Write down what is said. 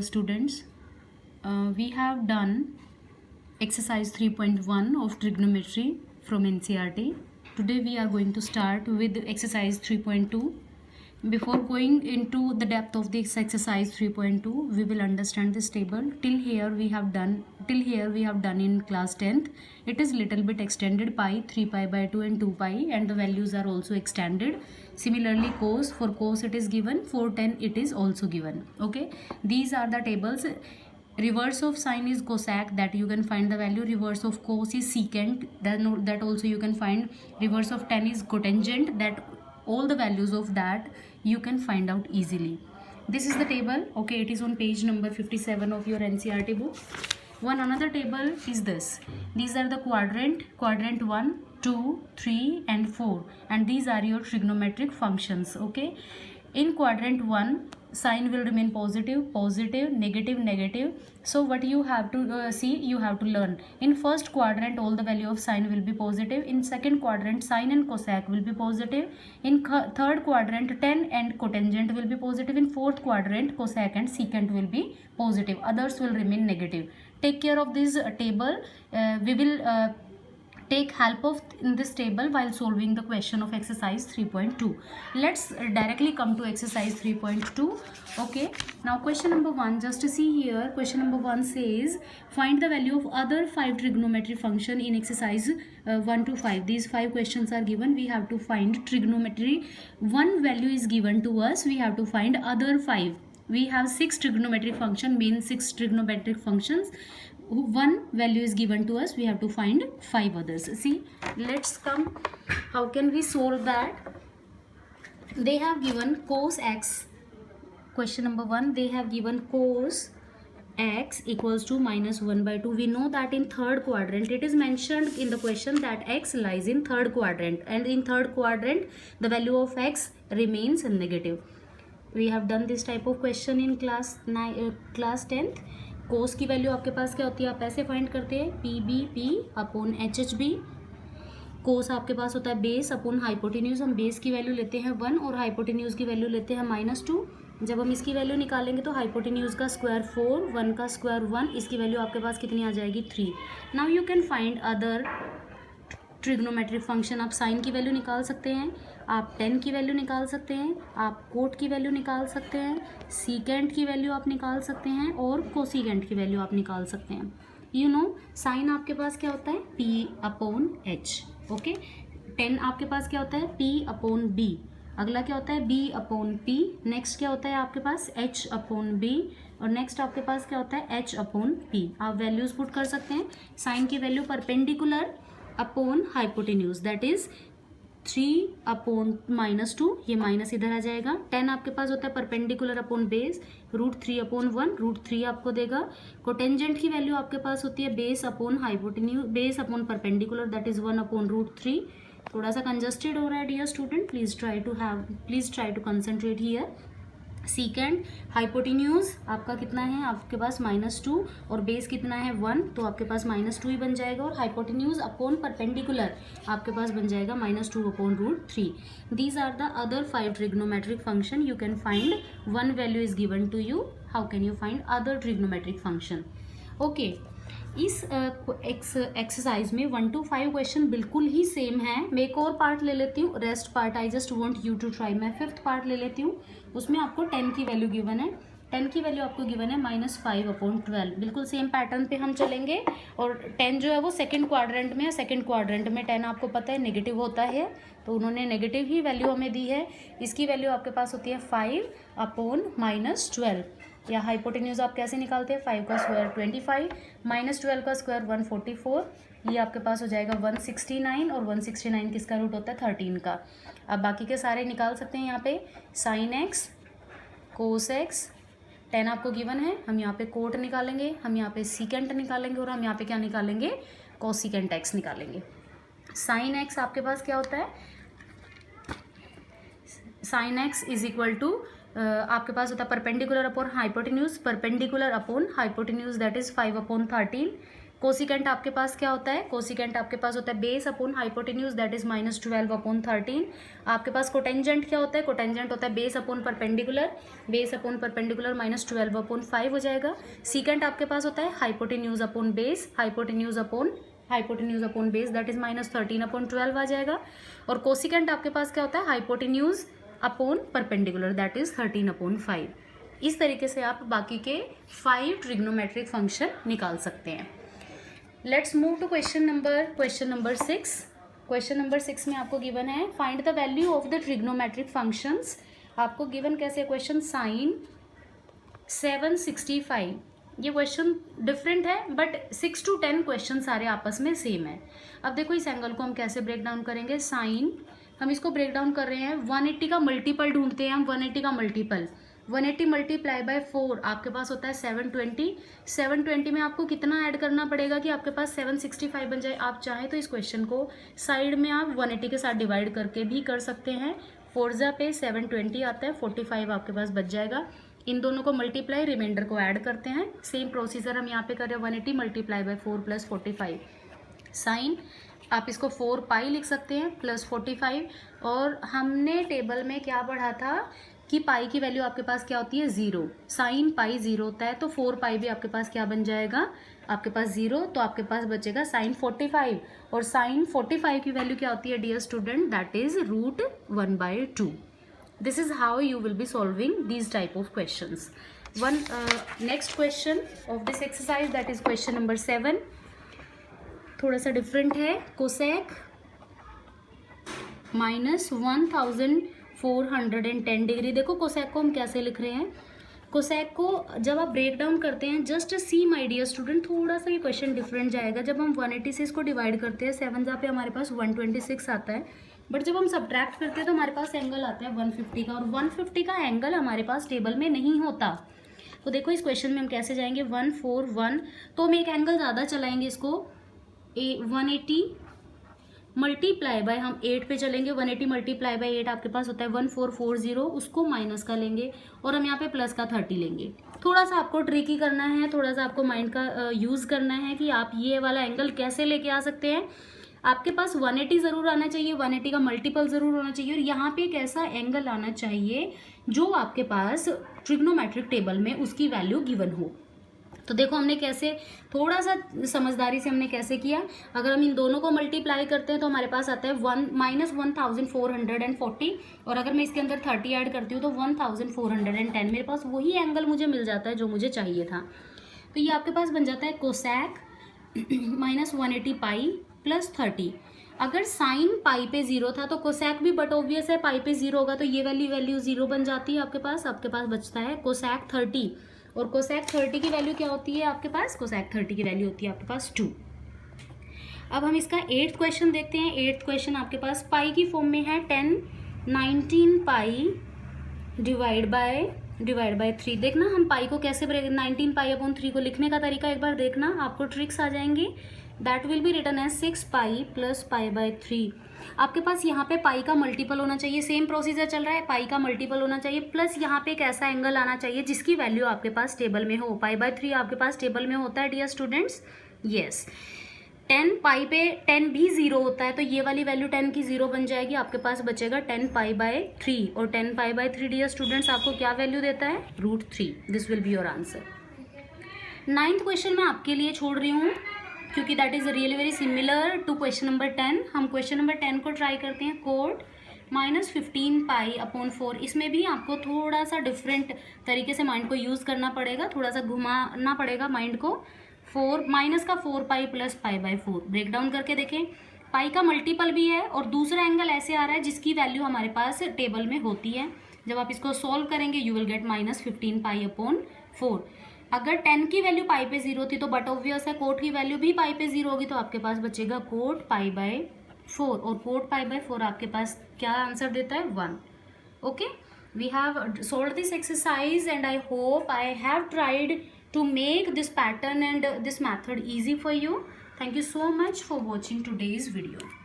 students, we have done exercise 3.1 of trigonometry from NCERT. Today we are going to start with exercise 3.2. Before going into the depth of this exercise 3.2, we will understand this table. Till here we have done in class 10th. It is little bit extended, pi, 3 pi by 2 and 2 pi, and the values are also extended. Similarly, cos, for cos it is given, for tan it is also given. Okay, these are the tables. Reverse of sine is cosec, that you can find the value. Reverse of cos is secant, that also you can find. Reverse of tan is cotangent, that all the values of that you can find out easily. This is the table. Okay, it is on page number 57 of your NCERT book. One another table is this. These are the quadrant 1, 2, 3 and 4, and these are your trigonometric functions. Okay, in quadrant 1 sign will remain positive, negative. So what you have to see, you have to learn. In first quadrant all the value of sine will be positive. In second quadrant sine and cosec will be positive. In third quadrant tan and cotangent will be positive. In fourth quadrant cosec and secant will be positive, others will remain negative. Take care of this table. We will take help of in this table while solving the question of exercise 3.2. Let's directly come to exercise 3.2. Okay, now question number 1, just to see here, question number 1 says find the value of other 5 trigonometry function in exercise 1 to 5. These 5 questions are given. We have to find trigonometry. One value is given to us, we have to find other 5. We have 6 trigonometric function, main 6 trigonometric functions. One value is given to us, we have to find 5 others. See, let's come, how can we solve that? They have given cos x, question number 1, they have given cos x equals to minus 1 by 2. We know that in third quadrant, it is mentioned in the question that x lies in third quadrant, and in third quadrant the value of x remains negative. We have done this type of question in class 10th. कोस की value आपके पास क्या होती है, आप ऐसे find करते हैं P B P upon H H B. Cos आपके पास होता है बेस अपॉन हाइपोटेन्यूज. हम बेस की वैल्यू लेते हैं 1 और हाइपोटेन्यूज की वैल्यू लेते हैं -2. जब हम इसकी वैल्यू निकालेंगे तो हाइपोटेन्यूज का स्क्वायर 4, 1 का स्क्वायर 1, इसकी वैल्यू आपके पास कितनी आ जाएगी 3. Now you can find other trigonometric function. आप साइन की वैल्यू निकाल सकते हैं, आप टेन की वैल्यू निकाल सकते हैं, आप कोट की वैल्यू निकाल सकते हैं, सीकेंट की वैल्यू आप निकाल सकते हैं और कोसीकेंट की वैल्यू आप निकाल सकते हैं. यू नो साइन आपके पास क्या होता है P upon H. Okay, ten आपके पास क्या होता है P अपॉन B. अगला क्या होता है B अपॉन P. नेक्स्ट क्या होता है आपके पास H अपॉन B. और नेक्स्ट आपके पास क्या होता है H अपॉन P. आप वैल्यूज पुट कर सकते हैं. साइन की value perpendicular upon hypotenuse, that is 3 upon -2, ये माइनस इधर आ जाएगा. 10 आपके पास होता है परपेंडिकुलर अपॉन बेस, √3 अपॉन 1, √3 आपको देगा. कोटेंजेंट की वैल्यू आपके पास होती है base upon hypotenuse, base upon perpendicular, that is 1 upon √3. थोड़ा सा कंजस्टेड हो रहा है dear student, please try to concentrate here. Second hypotenuse आपका कितना है, आपके पास -2 और बेस कितना है 1, तो आपके पास -2 ही बन जाएगा. और हाइपोटेन्यूज अपॉन परपेंडिकुलर आपके पास बन जाएगा -2 upon √3. These are the other 5 trigonometric function. You can find one value is given to you. How can you find other trigonometric function? Okay, इस एक्सरसाइज में 1 to 5 क्वेश्चन बिल्कुल ही सेम है. मैं एक और पार्ट ले लेती हूँ, rest part I just want you to try. मैं 5th पार्ट ले लेती हूँ. उसमें आपको 10 की वैल्यू गिवन है. 10 की वैल्यू आपको गिवन है -5 अपॉन 12. बिल्कुल सेम पैटर्न पे हम चलेंगे. और 10 जो है वो सेकंड क्वाड्रेंट में है. सेकंड क्वाड्रेंट में 10 आपको पता है नेगेटिव होता है, तो उन्होंने नेगेटिव ही वैल्यू हमें दी है. इसकी वैल्यू आपके पास होती है 5 अपॉन -12. या हाइपोटेन्यूज आप कैसे निकालते हैं, 5 का स्क्वायर 25, -12 का स्क्वायर 144. ये आपके पास हो जाएगा 169, और 169 किसका रूट होता है 13 का. अब बाकी के सारे निकाल सकते हैं. यहाँ पे साइन एक्स, कोस एक्स, 10 आपको गिवन है. हम यहाँ पे कोट निकालेंगे, हम यहाँ पे सीकेंट निकालेंगे, और हम यहाँ पे क्या निकालेंगे, कोसिकेंट एक्स निकालेंगे. साइन एक्स आपके पास क्या होता है, sine x is equal to आपके पास होता है perpendicular upon hypotenuse, perpendicular upon hypotenuse, that is 5 upon 13. Cosecant आपके पास क्या होता है, कोसिकेंट आपके पास होता है base upon hypotenuse that is -12 upon 13। आपके पास कोटेंजेंट क्या होता है, कोटेंजेंट होता है base upon perpendicular, base upon perpendicular -12 upon 5 हो जाएगा। सीकेंट आपके पास होता है hypotenuse upon base, hypotenuse upon base that is -13 upon 12 आ जाएगा। और कोसिकेंट आपके पास क्या होता है, hypotenuse upon perpendicular that is 13 upon 5। इस तरीके से आप बाकी के 5 ट्रिग्नोमेट्रिक फंक्शन निकाल सकते हैं। Let's move to question number 6। Question number 6 में आपको गिवन है find the value of the trigonometric functions. आपको गिवन कैसे क्वेश्चन, साइन 765। ये क्वेश्चन डिफरेंट है बट 6 to 10 क्वेश्चन सारे आपस में सेम है। अब देखो इस एंगल को हम कैसे ब्रेक डाउन करेंगे, साइन हम इसको ब्रेक डाउन कर रहे हैं, 180 का मल्टीपल ढूंढते हैं हम, 180 का मल्टीपल, 180 मल्टीप्लाई बाय 4 आपके पास होता है 720। 720 में आपको कितना ऐड करना पड़ेगा कि आपके पास 765 बन जाए। आप चाहें तो इस क्वेश्चन को साइड में आप 180 के साथ डिवाइड करके भी कर सकते हैं। 4 पे 720 आता है, 45 आपके पास बच जाएगा। इन दोनों को मल्टीप्लाई, रिमाइंडर को ऐड करते हैं। सेम प्रोसीजर हम यहाँ पे कर रहे हैं, 180 मल्टीप्लाई बाय 4 प्लस 45। साइन आप इसको 4 पाई लिख सकते हैं प्लस 45। और हमने टेबल में क्या पढ़ा था कि पाई की वैल्यू आपके पास क्या होती है, 0। साइन पाई 0 होता है, तो 4 पाई भी आपके पास क्या बन जाएगा, आपके पास 0, तो आपके पास बचेगा साइन 45। और साइन 45 की वैल्यू क्या होती है dear student, that is √1/2। This is how you will be solving these type of questions. Next question of this exercise that is question number 7। थोड़ा सा डिफरेंट है, कोसेक -1410 डिग्री। देखो कोसेक को हम कैसे लिख रहे हैं, कोसेक को जब आप ब्रेक डाउन करते हैं, just see my dear student, थोड़ा सा ये क्वेश्चन डिफरेंट जाएगा। जब हम 180 से इसको डिवाइड करते हैं, 7 जहाँ पे हमारे पास 126 आता है, बट जब हम सब्ट्रैक्ट करते हैं तो हमारे पास एंगल आता है 150 का, और 150 का एंगल हमारे पास टेबल में नहीं होता। तो देखो इस क्वेश्चन में हम कैसे जाएंगे, 141, तो हम एक एंगल ज़्यादा चलाएंगे, इसको 180 मल्टीप्लाई बाय, हम 8 पे चलेंगे, 180 मल्टीप्लाई बाय 8 आपके पास होता है 1440, उसको माइनस का लेंगे और हम यहाँ पे प्लस का 30 लेंगे। थोड़ा सा आपको ट्रिकी करना है, थोड़ा सा आपको माइंड का यूज़ करना है कि आप ये वाला एंगल कैसे लेके आ सकते हैं। आपके पास 180 ज़रूर आना चाहिए, 180 का मल्टीपल ज़रूर होना चाहिए, और यहाँ पे एक ऐसा एंगल आना चाहिए जो आपके पास ट्रिग्नोमेट्रिक टेबल में उसकी वैल्यू गिवन हो। तो देखो हमने कैसे, थोड़ा सा समझदारी से हमने कैसे किया, अगर हम इन दोनों को मल्टीप्लाई करते हैं तो हमारे पास आता है -1440, और अगर मैं इसके अंदर 30 ऐड करती हूँ तो 1410, मेरे पास वही एंगल मुझे मिल जाता है जो मुझे चाहिए था। तो ये आपके पास बन जाता है कोसैक -180 पाई प्लस 30। अगर साइन पाई पे 0 था तो कोसैक भी, बट ऑब्वियस है पाई पे 0 होगा तो ये वैल्यू 0 बन जाती है। आपके पास बचता है कोसैक 30, और कोसैक 30 की वैल्यू क्या होती है आपके पास, कोसैक 30 की वैल्यू होती है आपके पास 2। अब हम इसका 8th क्वेश्चन देखते हैं। 8th क्वेश्चन आपके पास पाई की फॉर्म में है, 19 पाई डिवाइड बाय 3। देखना हम पाई को कैसे 19 पाई अपॉन 3 को लिखने का तरीका एक बार देखना, आपको ट्रिक्स आ जाएंगे। That will be written as 6 pi plus pi by 3। आपके पास यहाँ पे पाई का मल्टीपल होना चाहिए, सेम प्रोसीजर चल रहा है, पाई का मल्टीपल होना चाहिए, प्लस यहाँ पे एक ऐसा एंगल आना चाहिए जिसकी वैल्यू आपके पास टेबल में हो। पाई बाय 3 आपके पास टेबल में होता है डियर स्टूडेंट्स, यस। 10 पाई पे 10 भी 0 होता है, तो ये वाली वैल्यू 10 की 0 बन जाएगी, आपके पास बचेगा 10 पाई बाय 3, और 10 पाई बाय 3 डियर स्टूडेंट्स आपको क्या वैल्यू देता है, √3। This will be your answer. 9th question मैं आपके लिए छोड़ रही हूँ क्योंकि that is really very similar to question number 10। हम क्वेश्चन नंबर 10 को ट्राई करते हैं। कोड -15 पाई अपॉन 4, इसमें भी आपको थोड़ा सा डिफरेंट तरीके से माइंड को यूज़ करना पड़ेगा, थोड़ा सा घुमाना पड़ेगा माइंड को। 4 pi plus pi by 4 break down करके देखें, पाई का मल्टीपल भी है और दूसरा एंगल ऐसे आ रहा है जिसकी वैल्यू हमारे पास टेबल में होती है। जब आप इसको सॉल्व करेंगे you will get -15 pi upon 4। अगर 10 की वैल्यू पाई पे 0 थी तो बट ऑब्वियस है कोट की वैल्यू भी पाई पे 0 होगी, तो आपके पास बचेगा कोट पाई बाय 4, और कोट पाई बाय 4 आपके पास क्या आंसर देता है, 1। Okay, we have solved this exercise and I hope I have tried to make this pattern and this method easy for you. Thank you so much for watching today's video.